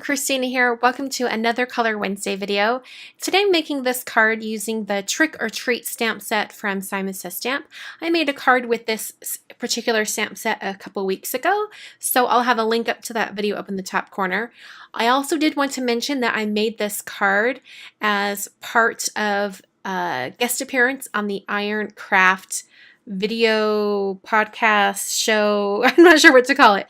Christina here. Welcome to another Color Wednesday video. Today I'm making this card using the Trick or Treat stamp set from Simon Says Stamp. I made a card with this particular stamp set a couple weeks ago, so I'll have a link up to that video up in the top corner. I also did want to mention that I made this card as part of a guest appearance on the Iron Craft video podcast show. I'm not sure what to call it.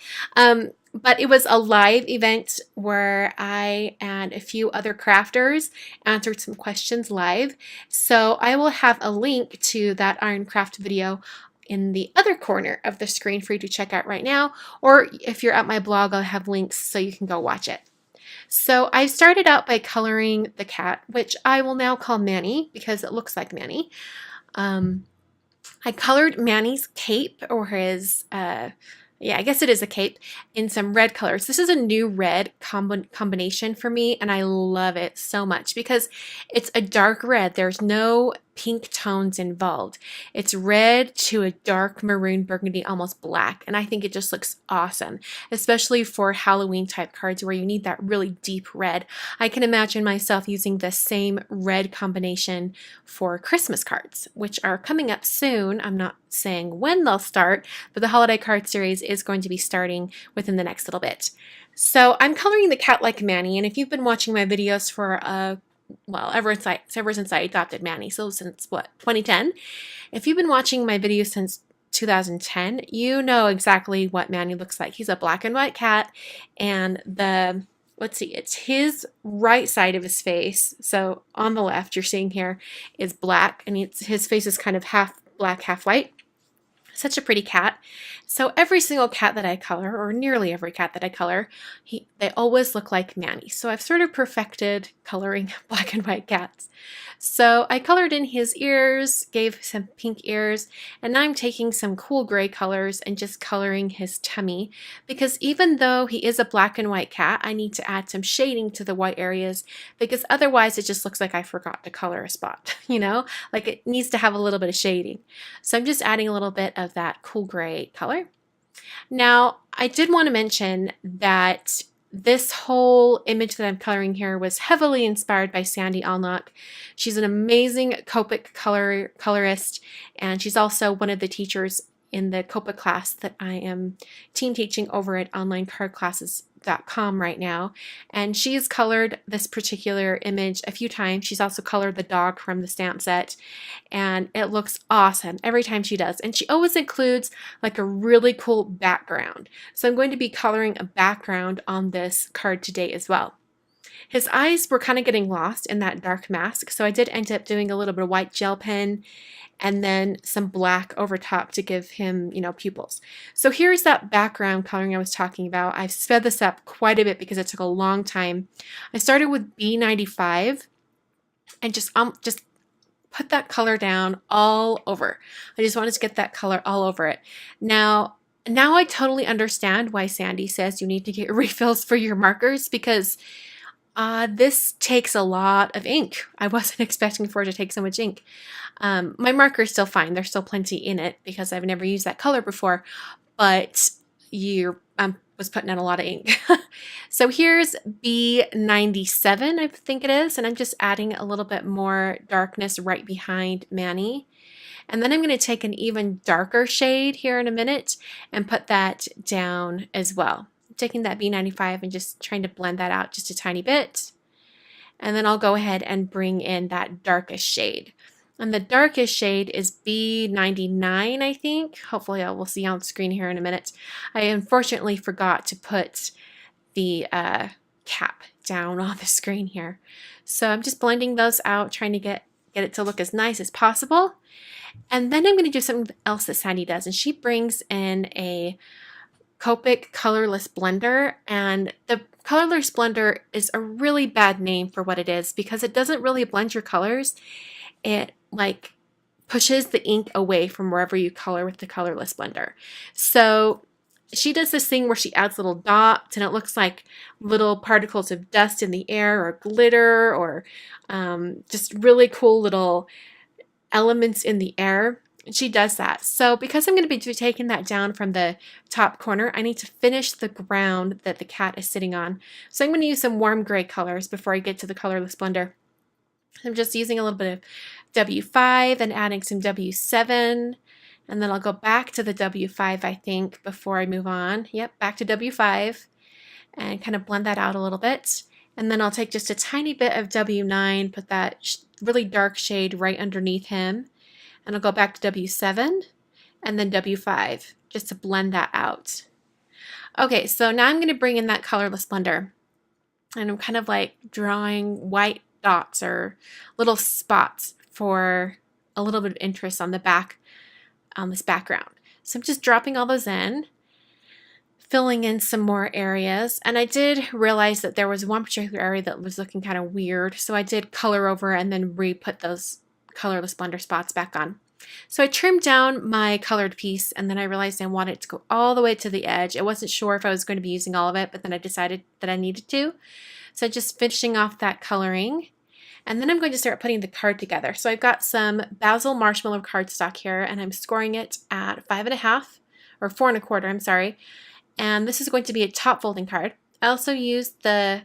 But it was a live event where I and a few other crafters answered some questions live. So I will have a link to that Iron Craft video in the other corner of the screen for you to check out right now. Or if you're at my blog, I'll have links so you can go watch it. So I started out by coloring the cat, which I will now call Manny because it looks like Manny. I colored Manny's cape, or his, yeah, I guess it is a cape, in some red colors. This is a new red combination for me, and I love it so much because it's a dark red. There's no pink tones involved. It's red to a dark maroon burgundy, almost black, and I think it just looks awesome, especially for Halloween type cards where you need that really deep red. I can imagine myself using the same red combination for Christmas cards, which are coming up soon. I'm not saying when they'll start, but the holiday card series is going to be starting within the next little bit. So I'm coloring the cat like Manny, and if you've been watching my videos for well, ever since I adopted Manny, so since what, 2010? If you've been watching my videos since 2010, you know exactly what Manny looks like. He's a black and white cat, and let's see, it's his right side of his face. So on the left, you're seeing here, is black, and his face is kind of half black, half white. Such a pretty cat. So every single cat that I color, or nearly every cat that I color, they always look like Manny. So I've sort of perfected coloring black and white cats. So I colored in his ears, gave some pink ears, and now I'm taking some cool gray colors and just coloring his tummy, because even though he is a black and white cat, I need to add some shading to the white areas, because otherwise it just looks like I forgot to color a spot, you know, like it needs to have a little bit of shading. So I'm just adding a little bit of that cool gray color. Now, I did want to mention that this whole image that I'm coloring here was heavily inspired by Sandy Alnock. She's an amazing Copic colorist, and she's also one of the teachers in the Copic class that I am team teaching over at onlinecardclasses.com right now. And she's colored this particular image a few times. She's also colored the dog from the stamp set, and it looks awesome every time she does. And she always includes like a really cool background. So I'm going to be coloring a background on this card today as well. His eyes were kind of getting lost in that dark mask, so I did end up doing a little bit of white gel pen and then some black over top to give him, you know, pupils. So here's that background coloring I was talking about. I've sped this up quite a bit because it took a long time. I started with B95 and just put that color down all over. I just wanted to get that color all over it. Now I totally understand why Sandy says you need to get refills for your markers, because this takes a lot of ink. I wasn't expecting for it to take so much ink. My marker is still fine. There's still plenty in it because I've never used that color before, but I was putting out a lot of ink. So here's B97, I think it is, and I'm just adding a little bit more darkness right behind Manny. And then I'm going to take an even darker shade here in a minute and put that down as well. Taking that B95 and just trying to blend that out just a tiny bit. And then I'll go ahead and bring in that darkest shade. And the darkest shade is B99, I think. Hopefully we'll see on screen here in a minute. I unfortunately forgot to put the cap down on the screen here. So I'm just blending those out, trying to get it to look as nice as possible. And then I'm going to do something else that Sandy does. And she brings in a Copic colorless blender, and the colorless blender is a really bad name for what it is because it doesn't really blend your colors. It like pushes the ink away from wherever you color with the colorless blender. So she does this thing where she adds little dots, and it looks like little particles of dust in the air or glitter or just really cool little elements in the air. she does that. So because I'm going to be taking that down from the top corner, I need to finish the ground that the cat is sitting on. So I'm going to use some warm gray colors before I get to the colorless blender. I'm just using a little bit of W5 and adding some W7, and then I'll go back to the W5, I think, before I move on. Yep, back to W5 and kind of blend that out a little bit. And then I'll take just a tiny bit of W9, put that really dark shade right underneath him. And I'll go back to W7 and then W5 just to blend that out. Okay, so now I'm going to bring in that colorless blender. And I'm kind of like drawing white dots or little spots for a little bit of interest on the back, on this background. So I'm just dropping all those in, filling in some more areas. And I did realize that there was one particular area that was looking kind of weird. So I did color over and then re-put those colorless blender spots back on. So I trimmed down my colored piece, and then I realized I wanted it to go all the way to the edge. I wasn't sure if I was going to be using all of it, but then I decided that I needed to. So just finishing off that coloring. And then I'm going to start putting the card together. So I've got some Basil Marshmallow cardstock here, and I'm scoring it at 5.5 or 4 1/4, I'm sorry. And this is going to be a top folding card. I also used the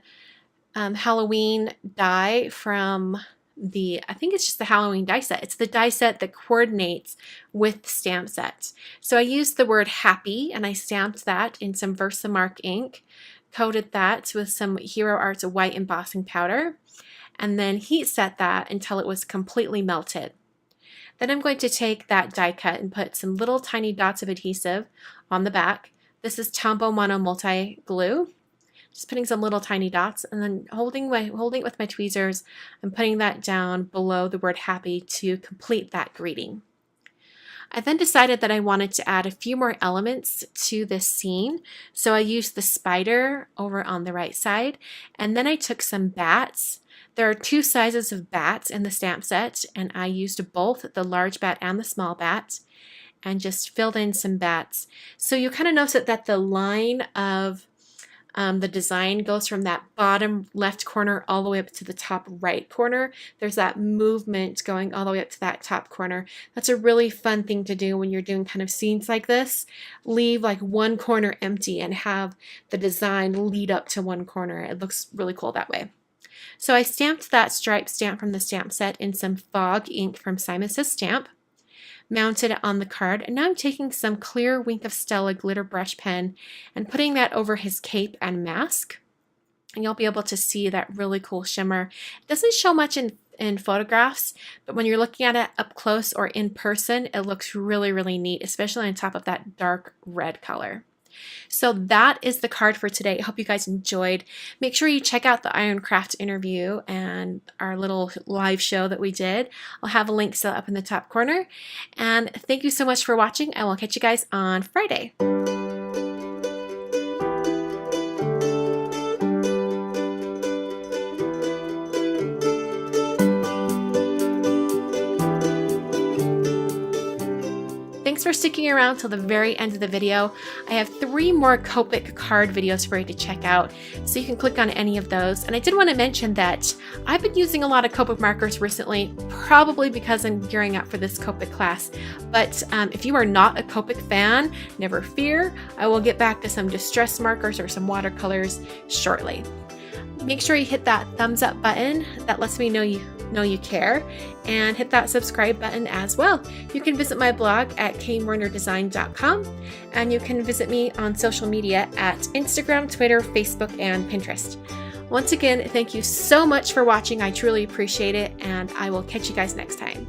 Halloween die from I think it's just the Halloween die set. It's the die set that coordinates with the stamp set. So I used the word happy, and I stamped that in some Versamark ink, coated that with some Hero Arts white embossing powder, and then heat set that until it was completely melted. Then I'm going to take that die cut and put some little tiny dots of adhesive on the back. This is Tombow Mono Multi Glue. Just putting some little tiny dots, and then holding it with my tweezers and putting that down below the word happy to complete that greeting. I then decided that I wanted to add a few more elements to this scene. So I used the spider over on the right side, and then I took some bats. There are 2 sizes of bats in the stamp set, and I used both the large bat and the small bat, and just filled in some bats. So you kind of notice that the line of the design goes from that bottom left corner all the way up to the top right corner. There's that movement going all the way up to that top corner. That's a really fun thing to do when you're doing kind of scenes like this. Leave like one corner empty and have the design lead up to one corner. It looks really cool that way. So I stamped that stripe stamp from the stamp set in some fog ink from Simon Says Stamp. Mounted it on the card, and now I'm taking some clear Wink of Stella glitter brush pen and putting that over his cape and mask, and you'll be able to see that really cool shimmer. It doesn't show much in photographs, but when you're looking at it up close or in person, it looks really, really neat, especially on top of that dark red color. So that is the card for today. I hope you guys enjoyed. Make sure you check out the Ironcraft interview and our little live show that we did. I'll have a link still up in the top corner. And thank you so much for watching. I will catch you guys on Friday. Thanks for sticking around till the very end of the video. I have 3 more Copic card videos for you to check out, so you can click on any of those. And I did want to mention that I've been using a lot of Copic markers recently, probably because I'm gearing up for this Copic class. But if you are not a Copic fan, never fear. I will get back to some distress markers or some watercolors shortly. Make sure you hit that thumbs up button. That lets me know you care, and hit that subscribe button as well. You can visit my blog at kmornerdesign.com, and you can visit me on social media at Instagram, Twitter, Facebook, and Pinterest. Once again, thank you so much for watching. I truly appreciate it, and I will catch you guys next time.